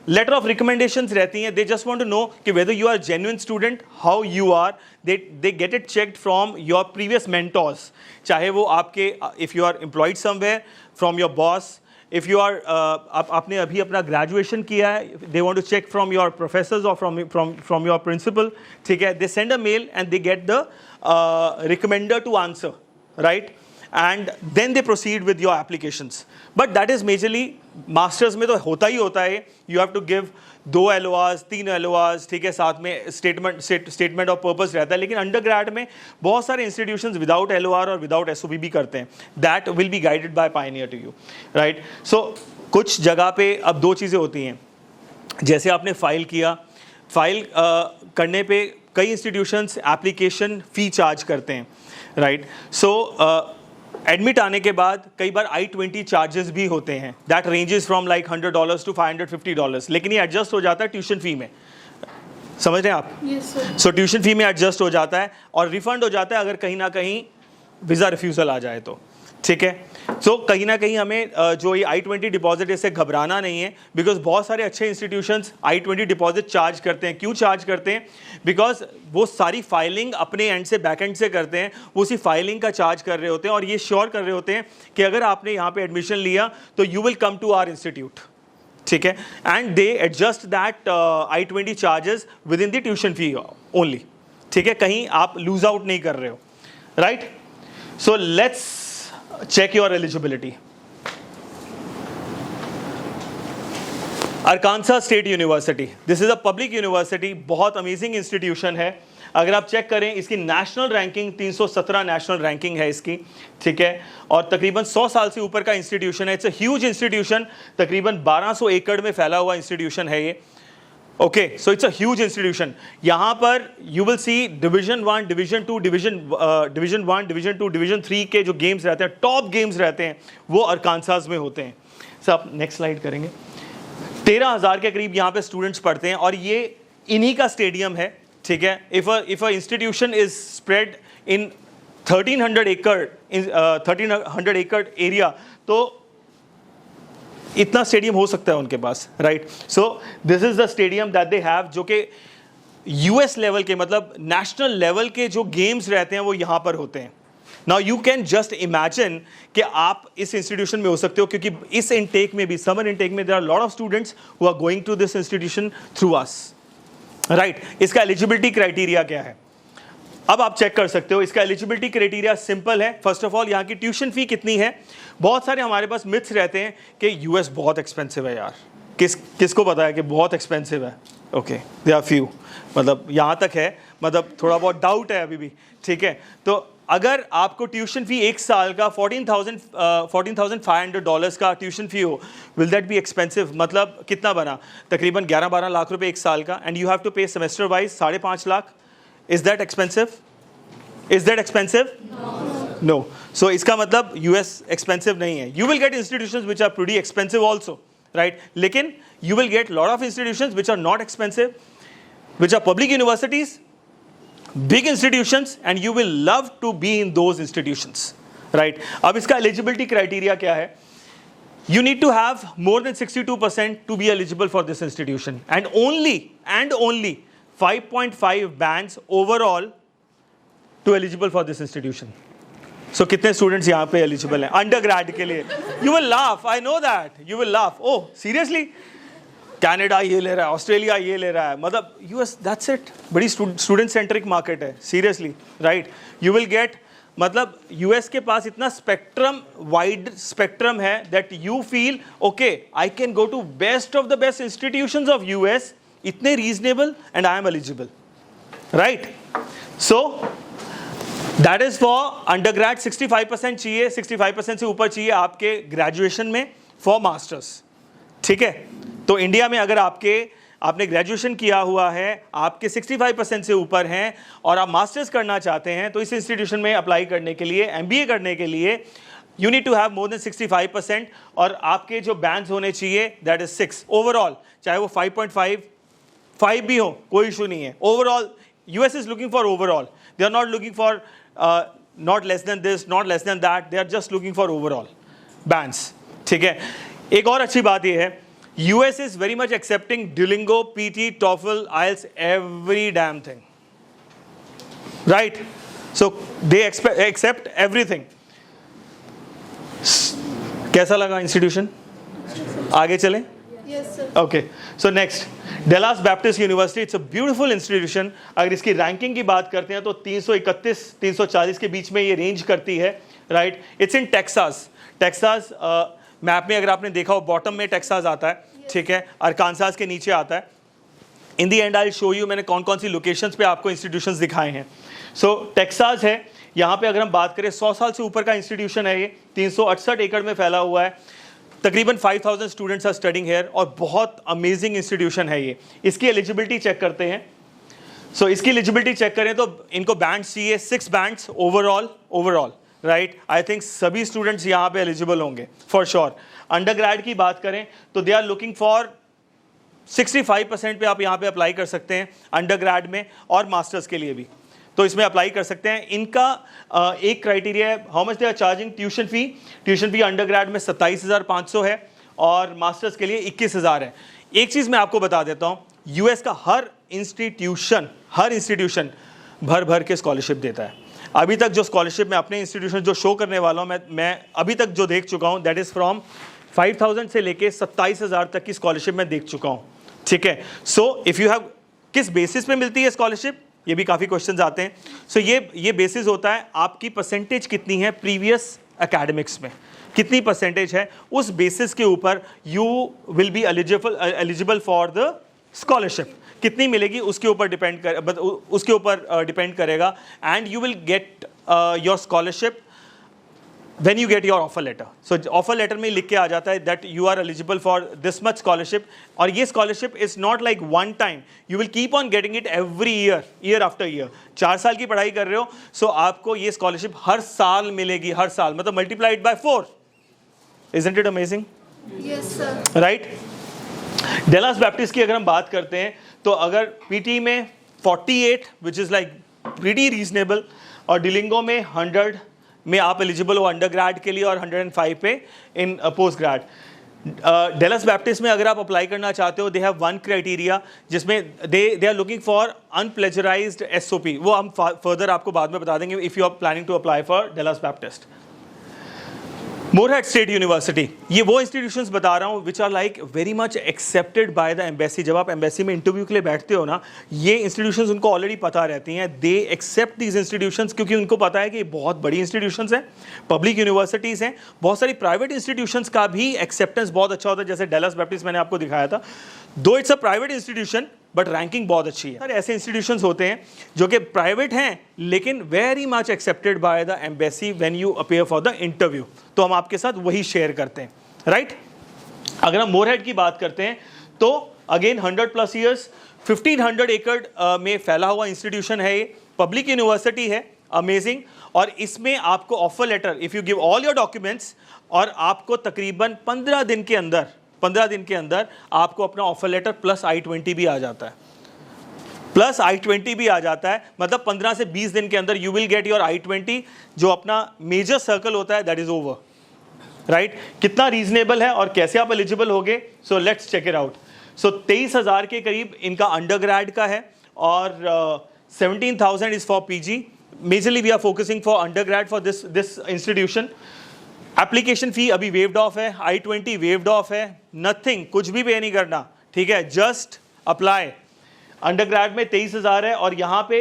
लेटर ऑफ रिकमेंडेशंस रहती हैं, they just want to know कि whether you are genuine student, how you are, they get it checked from your previous mentors, चाहे वो आपके, if you are employed somewhere, from your boss, if you are आपने अभी अपना graduation किया है, they want to check from your professors और from your principal, ठीक है। They send a mail and they get the recommender to answer, right, and then they proceed with your applications. But that is majorly masters में तो होता ही होता है, you have to give 2 LORs 3 LORs, ठीक है, साथ में statement of purpose रहता है। लेकिन अंडरग्रेड में बहुत सारे इंस्टीट्यूशंस विदाउट LOR और विदाउट SOP भी करते हैं, that will be guided by Pioneer to you, right. So कुछ जगह पे अब 2 चीज़ें होती हैं, जैसे आपने फाइल किया, फाइल करने पे कई इंस्टीट्यूशंस एप्लीकेशन फ़ी चार्ज करते हैं, राइट। सो एडमिट आने के बाद कई बार I-20 चार्जेस भी होते हैं, that ranges from like $100 to $550, लेकिन ये एडजस्ट हो जाता है ट्यूशन फ़ी में, समझ रहे हैं आप? Yes, sir. सो ट्यूशन फ़ी में एडजस्ट हो जाता है और रिफ़ंड हो जाता है अगर कहीं ना कहीं वीज़ा रिफ्यूज़ल आ जाए तो, ठीक है। सो कहीं ना कहीं हमें जो ये I-20 डिपॉजिट, इससे घबराना नहीं है, बिकॉज बहुत सारे अच्छे इंस्टीट्यूशंस I-20 डिपॉजिट चार्ज करते हैं। क्यों चार्ज करते हैं? बिकॉज वो सारी फाइलिंग अपने एंड से बैक एंड से करते हैं, वो उसी फाइलिंग का चार्ज कर रहे होते हैं और ये श्योर कर रहे होते हैं कि अगर आपने यहाँ पे एडमिशन लिया तो you will come to our institute, ठीक है, and they adjust that I-20 charges within the tuition fee only, ठीक है, कहीं आप लूज आउट नहीं कर रहे हो, right. So let's check your eligibility. Arkansas State University, this is a public university, बहुत अमेजिंग इंस्टीट्यूशन है। अगर आप चेक करें इसकी नेशनल रैंकिंग 317 नेशनल रैंकिंग है इसकी, ठीक है, और तकरीबन 100 साल से ऊपर का इंस्टीट्यूशन है। इट्स अ ह्यूज इंस्टीट्यूशन, तकरीबन 1200 एकड़ में फैला हुआ इंस्टीट्यूशन है ये, okay. So it's a huge institution. यहाँ पर you will C division 1, division 2, division 1, division 2, division 3 के जो गेम्स रहते हैं, टॉप गेम्स रहते हैं, वो अरकानसास में होते हैं। सर आप नेक्स्ट स्लाइड करेंगे। 13,000 के करीब यहाँ पे स्टूडेंट्स पढ़ते हैं और ये इन्हीं का स्टेडियम है, ठीक है। If a institution is spread in 1300 एकड़ एरिया, तो इतना स्टेडियम हो सकता है उनके पास, right. So this is the stadium that they have, जो कि यूएस लेवल के, मतलब नेशनल लेवल के जो गेम्स रहते हैं वो यहाँ पर होते हैं, now you can just imagine कि आप इस इंस्टीट्यूशन में हो सकते हो, क्योंकि इस इनटेक में भी, समर इनटेक में, there are lot of students who are going to this institution through us, right. इसका एलिजिबिलिटी क्राइटेरिया क्या है, अब आप चेक कर सकते हो। इसका एलिजिबिलिटी क्राइटेरिया सिंपल है। फर्स्ट ऑफ ऑल, यहाँ की ट्यूशन फी कितनी है। बहुत सारे हमारे पास मिथ्स रहते हैं कि यूएस बहुत एक्सपेंसिव है यार, किसको पता है कि बहुत एक्सपेंसिव है। ओके, दे आर फ्यू, मतलब यहाँ तक है, मतलब थोड़ा बहुत डाउट है अभी भी, ठीक है। तो अगर आपको ट्यूशन फी एक साल का $14,500 का ट्यूशन फी हो, विल दैट बी एक्सपेंसिव। मतलब कितना बना, तकरीबन 11-12 लाख रुपए एक साल का, and you have to pay semester wise 5.5 lakh. Is that expensive? Is that expensive? No. So इसका मतलब यूएस एक्सपेंसिव नहीं है। You will get institutions which are pretty expensive also, right, लेकिन you will get lot of institutions which are not expensive, which are public universities, big institutions, and you will love to be in those institutions, right? अब इसका eligibility criteria क्या है? You need to have more than 62% to be eligible for this institution, and only 5.5 bands overall to eligible for this institution. So कितने students यहाँ पे eligible हैं under grade के लिए? You will laugh, I know that, you will laugh. Oh seriously, Canada ये ले रहा है, ऑस्ट्रेलिया ये ले रहा है, मतलब यूएस, दैट्स इट। बड़ी स्टूडेंट सेंट्रिक मार्केट है, seriously, right. You will get, मतलब यूएस के पास इतना स्पेक्ट्रम, वाइड स्पेक्ट्रम है that you feel okay, I can go to best of the best institutions of US, इतने reasonable, and I am eligible, right. So that is for undergrad. 65% चाहिए, 65% से ऊपर चाहिए आपके ग्रेजुएशन में for masters, ठीक है। तो इंडिया में अगर आपने ग्रेजुएशन किया हुआ है, आपके 65% से ऊपर हैं और आप मास्टर्स करना चाहते हैं, तो इस इंस्टीट्यूशन में अप्लाई करने के लिए, एमबीए करने के लिए, you need to have more than 65%, और आपके जो बैंड्स होने चाहिए दैट इज 6 ओवरऑल, चाहे वो 5.5 भी हो, कोई इशू नहीं है। Overall US is looking for overall, they are not looking for not less than this, not less than that, they are just looking for overall bands, ठीक है। एक और अच्छी बात यह है, US is very much accepting Duolingo, PT, TOEFL, IELTS, every damn thing, right? So they accept everything. कैसा लगा इंस्टीट्यूशन? आगे चलें? Yes, sir. Okay. So next, Dallas Baptist University. It's a beautiful institution. अगर इसकी रैंकिंग की बात करते हैं तो 331-340 के बीच में ये रेंज करती है, right? It's in Texas. Texas map में अगर आपने देखा हो, बॉटम में टेक्सास आता है, ठीक है, अरकानसास के नीचे आता है। In the end I will show you मैंने कौन कौन सी लोकेशंस पे आपको इंस्टीट्यूशंस दिखाए हैं। सो टेक्सास है, यहाँ पे अगर हम बात करें 100 साल से ऊपर का इंस्टीट्यूशन है ये, 368 एकड़ में फैला हुआ है, तकरीबन 5000 स्टूडेंट्स आर स्टडिंग हेयर, और बहुत अमेजिंग इंस्टीट्यूशन है ये। इसकी एलिजिबिलिटी चेक करते हैं। सो इसकी एलिजिबिलिटी चेक करें तो इनको बैंड्स चाहिए, 6 bands overall, right. I think सभी स्टूडेंट्स यहाँ पे एलिजिबल होंगे फॉर श्योर। अंडर ग्रेड की बात करें तो दे आर लुकिंग फॉर 65% पे आप यहाँ पे अप्लाई कर सकते हैं अंडर ग्रेड में, और मास्टर्स के लिए भी तो इसमें अप्लाई कर सकते हैं। इनका एक क्राइटेरिया है, how much they are charging tuition fee undergrad में 27,500 है, और मास्टर्स के लिए 21,000 है। एक चीज़ मैं आपको बता देता हूँ, यूएस का हर इंस्टीट्यूशन भर के स्कॉलरशिप देता है। अभी तक जो स्कॉलरशिप मैं अपने इंस्टीट्यूशन जो शो करने वाला हूँ, मैं अभी तक जो देख चुका हूँ, दैट इज़ फ्रॉम 5,000 से लेके 27,000 तक की स्कॉलरशिप मैं देख चुका हूँ, ठीक है। सो इफ़ यू हैव, किस बेसिस पे मिलती है स्कॉलरशिप, ये भी काफ़ी क्वेश्चंस आते हैं। सो ये बेसिस होता है आपकी परसेंटेज कितनी है प्रीवियस एकेडमिक्स में, कितनी परसेंटेज है, उस बेसिस के ऊपर you will be eligible for the scholarship. कितनी मिलेगी उसके ऊपर डिपेंड करेगा, and you will get your scholarship when you get your offer letter. So offer letter में लिख के आ जाता है that you are eligible for this much scholarship, और ये scholarship is not like one time, you will keep on getting it every year after year. 4 साल की पढ़ाई कर रहे हो, so आपको ये scholarship हर साल मिलेगी, हर साल, मतलब multiplied by 4. Isn't it amazing? Yes, sir. Right? Dallas Baptist की अगर हम बात करते हैं तो अगर PT में 48 which is like pretty reasonable, और Duolingo में 100 में आप एलिजिबल हो अंडर ग्रेड के लिए, और 105 पे इन पोस्ट ग्रेड। डेलस बैप्टिस्ट में अगर आप अप्लाई करना चाहते हो, दे हैव वन क्राइटेरिया जिसमें they are looking for unplagiarised SOP. वो हम फर्दर आपको बाद में बता देंगे if you are planning to apply for Dallas Baptist. Morehead State University, ये वो इंस्टीट्यूशंस बता रहा हूँ which are like very much accepted by the embassy. जब आप एम्बेसी में इंटरव्यू के लिए बैठते हो ना, ये इंस्टीट्यूशंस उनको ऑलरेडी पता रहती हैं, दे एक्सेप्ट दीज इंस्टीट्यूशंस क्योंकि उनको पता है कि ये बहुत बड़ी इंस्टीट्यूशंस हैं, पब्लिक यूनिवर्सिटीज़ हैं। बहुत सारी प्राइवेट इंस्टीट्यूशंस का भी एक्सेप्टेंस बहुत अच्छा होता है, जैसे डेलस बैप्टिस्ट मैंने आपको दिखाया था। दो it's a private institution but ranking बहुत अच्छी है। ऐसे इंस्टीट्यूशंस होते हैं जो कि प्राइवेट हैं लेकिन very much accepted by the embassy when you appear for the interview. तो हम आपके साथ वही शेयर करते हैं, राइट। अगर हम मोरहेड की बात करते हैं तो अगेन 100+ ईयर्स, 1500 एकड़ में फैला हुआ इंस्टीट्यूशन है ये, पब्लिक यूनिवर्सिटी है, अमेजिंग। और इसमें आपको offer letter, if you give all your documents, और आपको तकरीबन 15 दिन के अंदर आपको अपना ऑफर लेटर प्लस I-20 भी आ जाता है, मतलब 15 से 20 दिन के अंदर you will get your I-20, जो अपना मेजर सर्कल होता है, दैट इज ओवर, राइट। कितना रीजनेबल है और कैसे आप एलिजिबल होगे, so let's check it out. So 23,000 के करीब इनका अंडरग्रेड का है और 17,000 is for PG। Majorly we are focusing for undergrad for this institution. Application fee अभी वेव्ड ऑफ है, I-20 वेव्ड ऑफ है, नथिंग, कुछ भी पे नहीं करना, ठीक है, जस्ट अप्लाई। अंडरग्रेड में 23,000 है और यहाँ पे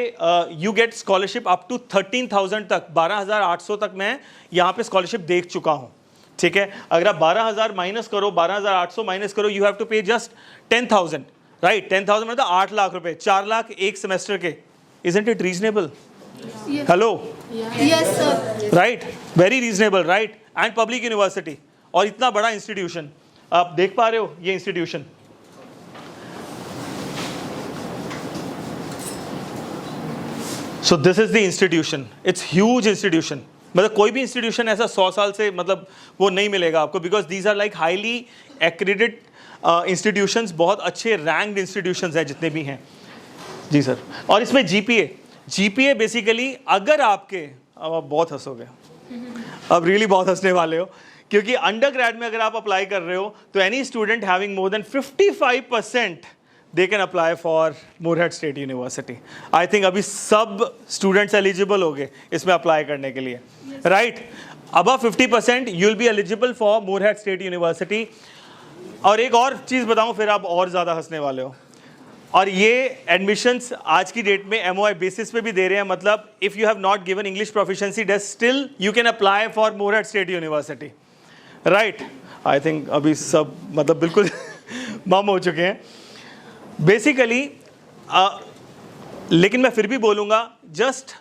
you get scholarship up to 13,000 तक, 12,800 तक मैं यहाँ पे स्कॉलरशिप देख चुका हूँ, ठीक है। अगर आप 12,000 माइनस करो, 12,800 माइनस करो, यू हैव टू पे जस्ट 10,000, राइट। 10,000 मतलब 8 लाख रुपए, 4 लाख एक सेमेस्टर के। Isn't it reasonable? Hello, Yes, sir. Right, very reasonable, right. And public university और इतना बड़ा इंस्टीट्यूशन, आप देख पा रहे हो ये institution. So this is the institution, it's huge institution. मतलब कोई भी इंस्टीट्यूशन ऐसा 100 साल से मतलब वो नहीं मिलेगा आपको, because these are like highly accredited institutions, बहुत अच्छे रैंक्ड इंस्टीट्यूशंस हैं जितने भी हैं। जी सर। और इसमें जीपीए बेसिकली अगर आपके, अब आप बहुत हंसोगे, अब रियली बहुत हंसने वाले हो, क्योंकि अंडरग्रेड में अगर आप अप्लाई कर रहे हो तो any student having more than 55% they can apply for Morehead State University. I think अभी सब स्टूडेंट्स एलिजिबल हो गए इसमें अप्लाई करने के लिए, right. Above 50% you will be eligible for Morehead State University. और एक और चीज़ बताऊं, फिर आप और ज़्यादा हंसने वाले हो, और ये एडमिशन्स आज की डेट में MOI बेसिस पे भी दे रहे हैं। मतलब if you have not given English proficiency test, still you can apply for Morehead State University, right. I think अभी सब मतलब बिल्कुल मम हो चुके हैं बेसिकली। लेकिन मैं फिर भी बोलूँगा, just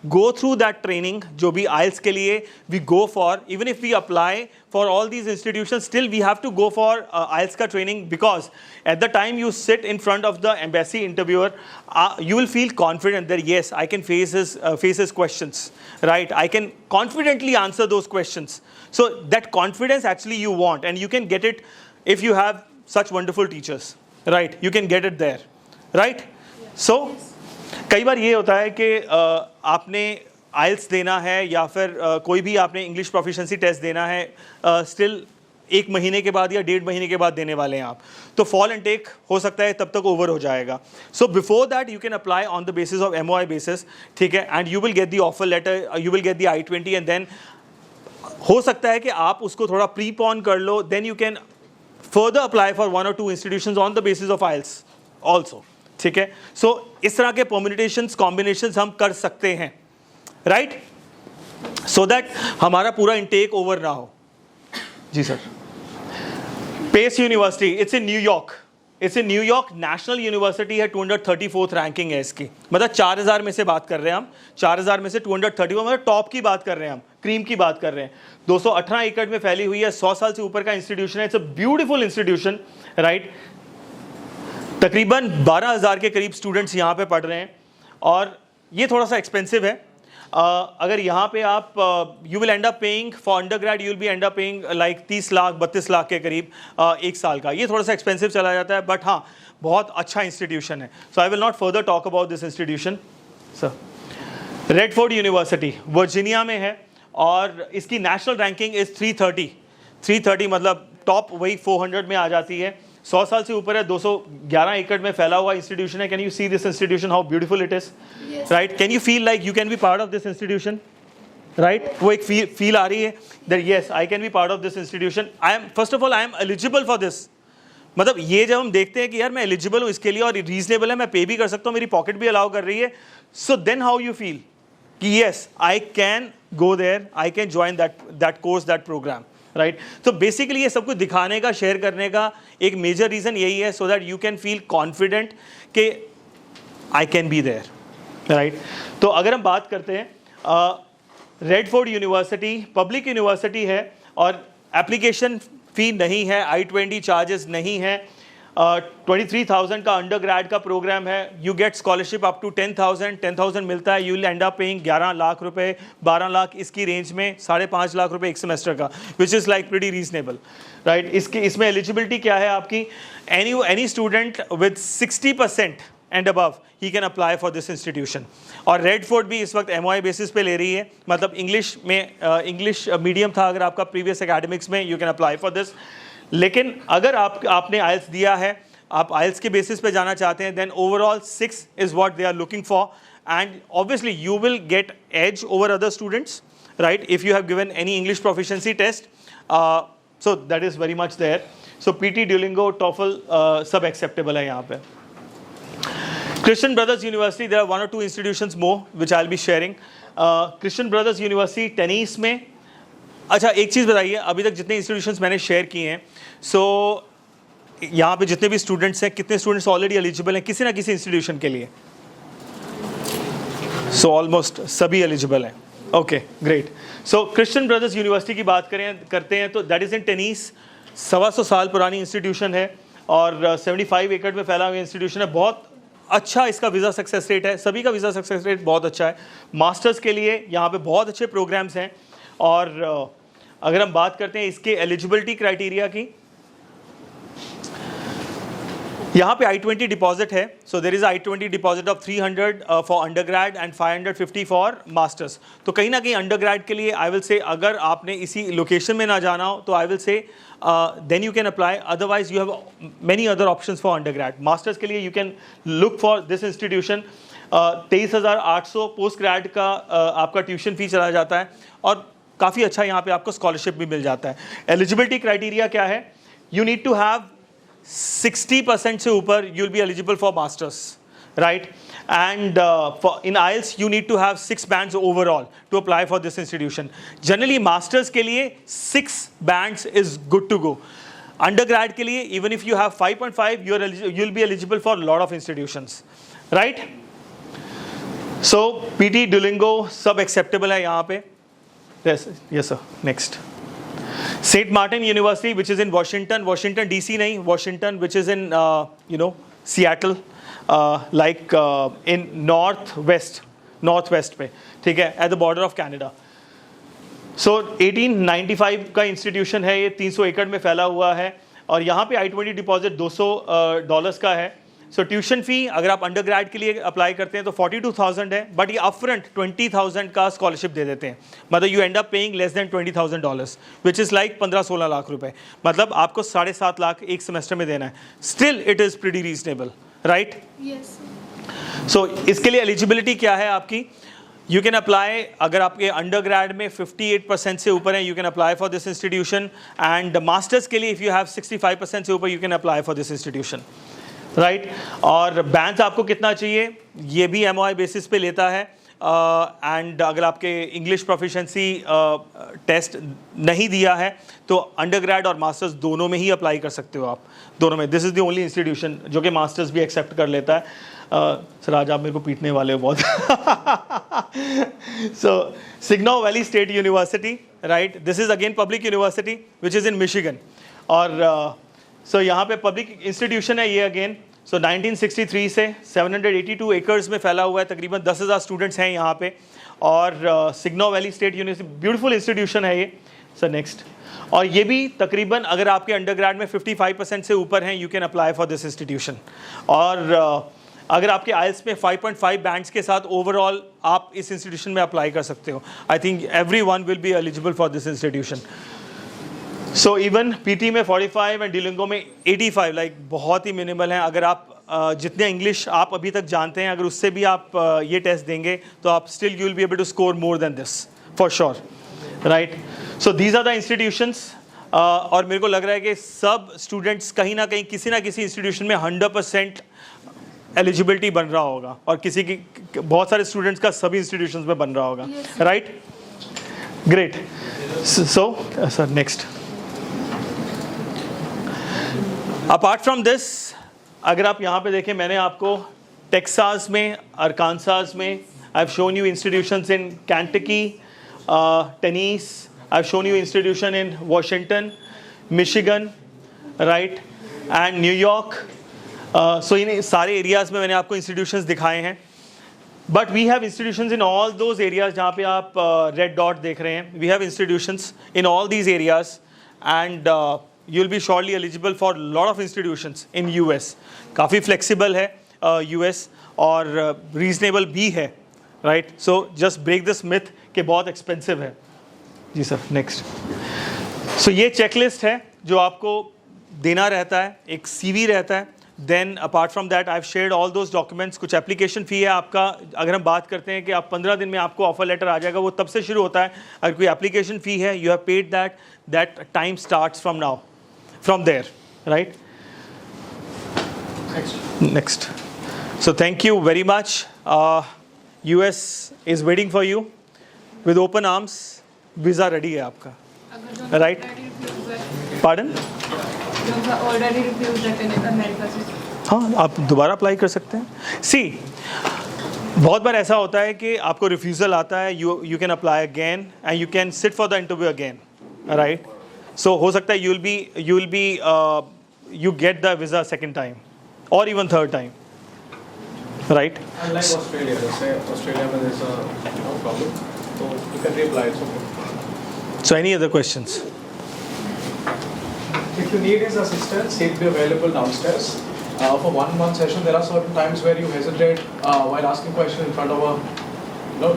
go through that training जो भी IELTS के लिए we go for. Even if we apply for all these institution, still we have to go for IELTS का training, because at the time you sit in front of the embassy interviewer, you will feel confident that yes, I can face his questions, right? I can confidently answer those questions. So that confidence actually you want, and you can get it if you have such wonderful teachers, right? You can get it there, right? So कई बार ये होता है कि आपने IELTS देना है या फिर कोई भी आपने इंग्लिश प्रोफिशिएंसी टेस्ट देना है, स्टिल 1 महीने के बाद या 1.5 महीने के बाद देने वाले हैं आप, तो फॉल एंड टेक हो सकता है तब तक ओवर हो जाएगा। So before that you can apply on the basis of MOI basis, ठीक है, and you will get the offer letter, you will get the I-20, and then हो सकता है कि आप उसको थोड़ा प्रीपोन कर लो, then you can further apply for 1 or 2 institutions on the basis of IELTS also, ठीक है। सो इस तरह के परम्यूटेशंस, कॉम्बिनेशंस हम कर सकते हैं, राइट, सो दैट हमारा पूरा इनटेक ओवर ना हो। जी sir. Pace University, it's in New York, national university है, 234th रैंकिंग है इसकी। मतलब 4,000 में से बात कर रहे हैं हम, 4,000 में से 234, मतलब टॉप की बात कर रहे हैं हम, क्रीम की बात कर रहे हैं। 218 एकड़ में फैली हुई है, 100 साल से ऊपर का इंस्टीट्यूशन है, it's a beautiful institution, right. तकरीबन 12,000 के करीब स्टूडेंट्स यहाँ पे पढ़ रहे हैं, और ये थोड़ा सा एक्सपेंसिव है। अगर यहाँ पे आप you will end up paying for undergrad, you will B and up paying like 30 lakh 32 lakh के करीब 1 साल का। ये थोड़ा सा एक्सपेंसिव चला जाता है, बट हाँ बहुत अच्छा इंस्टीट्यूशन है। So I will not further talk about this institution. Sir Radford University Virginia में है, और इसकी नेशनल रैंकिंग इज़ 330 मतलब टॉप वही 400 में आ जाती है, 100 साल से ऊपर है, 211 एकड़ में फैला हुआ इंस्टीट्यूशन है. Can you see this institution how beautiful it is, right? Can you feel like you can be part of this institution, right? वो एक फील आ रही है that yes I can B part of this institution. I am first of all I am eligible for this. मतलब ये जब हम देखते हैं कि यार मैं एलिजिबल हूँ इसके लिए और रीजनेबल है, मैं पे भी कर सकता हूँ, मेरी पॉकेट भी अलाउ कर रही है, so then how you feel कि yes I can go there, I can join that course, that programme, right? तो बेसिकली ये सब कुछ दिखाने का, शेयर करने का एक मेजर रीज़न यही है, so that you can feel confident कि I can be there, right? तो अगर हम बात करते हैं, रेडफोर्ड यूनिवर्सिटी पब्लिक यूनिवर्सिटी है और एप्लीकेशन फ़ी नहीं है, I-20 चार्जेस नहीं है, 23,000 का अंडर ग्रेड का प्रोग्राम है, you get scholarship up to 10,000 मिलता है, you will end up paying 11 lakh रुपए, 12 लाख इसकी रेंज में, 5.5 लाख रुपए एक सेमेस्टर का, which is like pretty reasonable, right? इसमें एलिजिबिलिटी क्या है आपकी? Any student with 60% and above he can apply for this institution. और रेडफोर्ड भी इस वक्त MOI बेसिस पे ले रही है, मतलब इंग्लिश मीडियम था अगर आपका प्रीवियस एकेडमिक्स में, you can apply for this. लेकिन अगर आपने IELTS दिया है, आप IELTS के बेसिस पे जाना चाहते हैं, then overall 6 is what they are looking for, and obviously you will get edge over other students, right, if you have given any English proficiency test, so that is very much there. So PT, Duolingo, TOEFL सब acceptable है यहाँ पे. Christian Brothers University, there are 1 or 2 institutions more which I'll be sharing. Christian Brothers University tennis में, अच्छा एक चीज़ बताइए, अभी तक जितने इंस्टीट्यूशंस मैंने शेयर किए हैं, सो यहाँ पे जितने भी स्टूडेंट्स हैं, कितने स्टूडेंट्स ऑलरेडी एलिजिबल हैं किसी ना किसी इंस्टीट्यूशन के लिए? सो ऑलमोस्ट सभी एलिजिबल हैं. Okay, great. So Christian Brothers University की बात करते हैं तो दैट इज़ इन टेनिस. 125 साल पुरानी इंस्टीट्यूशन है और 75 एकड़ में फैला हुआ इंस्टीट्यूशन है. बहुत अच्छा इसका वीज़ा सक्सेस रेट है, सभी का वीज़ा सक्सेस रेट बहुत अच्छा है. मास्टर्स के लिए यहाँ पे बहुत अच्छे प्रोग्राम्स हैं. और अगर हम बात करते हैं इसके एलिजिबिलिटी क्राइटेरिया की, यहाँ पे I-20 डिपॉजिट है. So there is I-20 deposit of 300 for undergrad and 550 for masters. तो कहीं ना कहीं अंडरग्रेड के लिए आई विल से, अगर आपने इसी लोकेशन में ना जाना हो तो I will say then you can apply, otherwise you have many other options for undergrad. Masters के लिए you can look for this institution. 23,800 post grade का आपका ट्यूशन फी चला जाता है और काफ़ी अच्छा यहाँ पे आपको स्कॉलरशिप भी मिल जाता है. एलिजिबिलिटी क्राइटेरिया क्या है? यू नीड टू हैव 60% से ऊपर you will be eligible for masters, right? And in IELTS you need to have 6 bands overall to apply for this institution. Generally masters के लिए 6 bands is good to go. Undergrad के लिए even if you have 5.5 you'll be eligible for a lot of institutions, right? So PT, Duolingo सब acceptable है यहाँ पे. Yes sir. Next. St. Martin University which is in Washington DC नहीं, Washington which is in Seattle. Like in northwest पे, ठीक है, at the border of Canada. So 1895 का institution है ये, 300 एकड़ में फैला हुआ है और यहाँ पे I-20 डिपॉजिट $200 का है. सो ट्यूशन फी अगर आप अंडरग्रेड के लिए अप्लाई करते हैं तो 42,000 है, बट ये अपफ्रंट 20,000 का स्कॉलरशिप दे देते हैं. मतलब you and up paying less than $20,000 which is like 15-16 lakh रुपए. मतलब आपको 7.5 लाख एक सेमेस्टर में देना है. Still it is pretty reasonable, right? Yes. So इसके लिए एलिजिबिलिटी क्या है आपकी? यू कैन अप्लाई, अगर आपके अंडरग्रेड में 58% से ऊपर है you can apply for this institution, and masters के लिए इफ़ यू हैव 65% से ऊपर you can apply for this institution, right? और बैंक आपको कितना चाहिए ये भी MOI बेसिस पे लेता है. एंड अगर आपके इंग्लिश प्रोफिशिएंसी टेस्ट नहीं दिया है तो अंडरग्रेड और मास्टर्स दोनों में ही अप्लाई कर सकते हो आप, दोनों में. This is the only institution जो कि मास्टर्स भी एक्सेप्ट कर लेता है. सर आज आप मेरे को पीटने वाले हो बहुत. So Saginaw Valley State University, right? This is again public university which is in Michigan. और सो यहाँ पे पब्लिक इंस्टीट्यूशन है ये अगेन. सो 1963 से 782 एकर्स में फैला हुआ है, तकरीबन 10,000 स्टूडेंट्स हैं यहाँ पे. और Saginaw Valley State University beautiful institution है ये. Sir next. और ये भी तकरीबन अगर आपके अंडरग्रेड में 55% से ऊपर हैं you can apply for this institution. और अगर आपके IELTS में 5.5 बैंड्स के साथ ओवरऑल आप इस इंस्टीट्यूशन में अप्लाई कर सकते हो. I think every one will be eligible for this institution. So even PT में 45 एंड डिलिंगो में 85, लाइक बहुत ही मिनिमल हैं. अगर आप जितने इंग्लिश आप अभी तक जानते हैं, अगर उससे भी आप ये टेस्ट देंगे तो आप still you will be able to score more than this for sure, right. So these are the institutions. और मेरे को लग रहा है कि सब स्टूडेंट्स कहीं ना कहीं किसी ना किसी इंस्टीट्यूशन में 100% एलिजिबिलिटी बन रहा होगा, और किसी की बहुत सारे स्टूडेंट्स का सभी इंस्टीट्यूशंस में बन रहा होगा, right. Great. So sir next. Apart from this, अगर आप यहाँ पे देखें, मैंने आपको टेक्सास में, अरकानसास में, I have shown you institutions in Kentucky, Tennessee, I have shown you institution in Washington, Michigan, right, and New York. So इन सारे एरियाज़ में मैंने आपको इंस्टीट्यूशंस दिखाए हैं. But we have institutions in all those areas जहाँ पे आप रेड डॉट देख रहे हैं. We have institutions in all these areas, and you will be surely eligible for a lot of institutions in US. काफ़ी flexible है US, और reasonable भी है, right? So just break this myth कि बहुत expensive है. जी सर, next. So ये checklist है जो आपको देना रहता है, एक CV रहता है. Then apart from that, I've shared all those documents. कुछ application fee है आपका. अगर हम बात करते हैं कि आप 15 दिन में आपको offer letter आ जाएगा, वो तब से शुरू होता है. अगर कोई application fee है, you have paid that. That time starts from now. From there, right? Next. So thank you very much. US is waiting for you with open arms. Visa ready है आपका, right? Pardon? Already refused in America से. हाँ, आप दोबारा apply कर सकते हैं. See, बहुत बार ऐसा होता है कि आपको रिफ्यूज़ल आता है, you can apply again and you can sit for the interview again, right? So हो सकता है you get the visa second time or even third time, right? Unlike Australia, let's say Australia में there's no problem, so you can reapply. It's okay. So any other questions? If you need his assistance, he'll be available downstairs. For 1 month session, there are certain times where you hesitate while asking questions in front of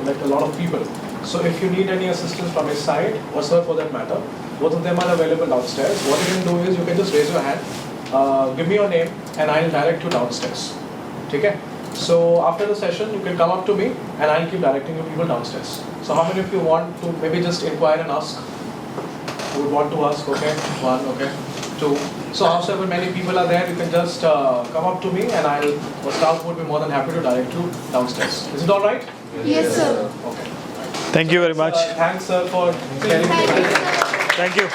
like a lot of people. So if you need any assistance from his side, or sir for that matter, both of them are available downstairs. What you can do is you can just raise your hand, give me your name, and I'll direct you downstairs. Okay? So after the session, you can come up to me, and I'll keep directing you people downstairs. So how many of you want to maybe just inquire and ask? Who would want to ask? Okay, 1, okay, 2. So however many people are there, you can just come up to me, and the staff would be more than happy to direct you downstairs. Is it all right? Yes, sir. Okay. Thank you very much. Thanks, sir, for sharing. Thank you.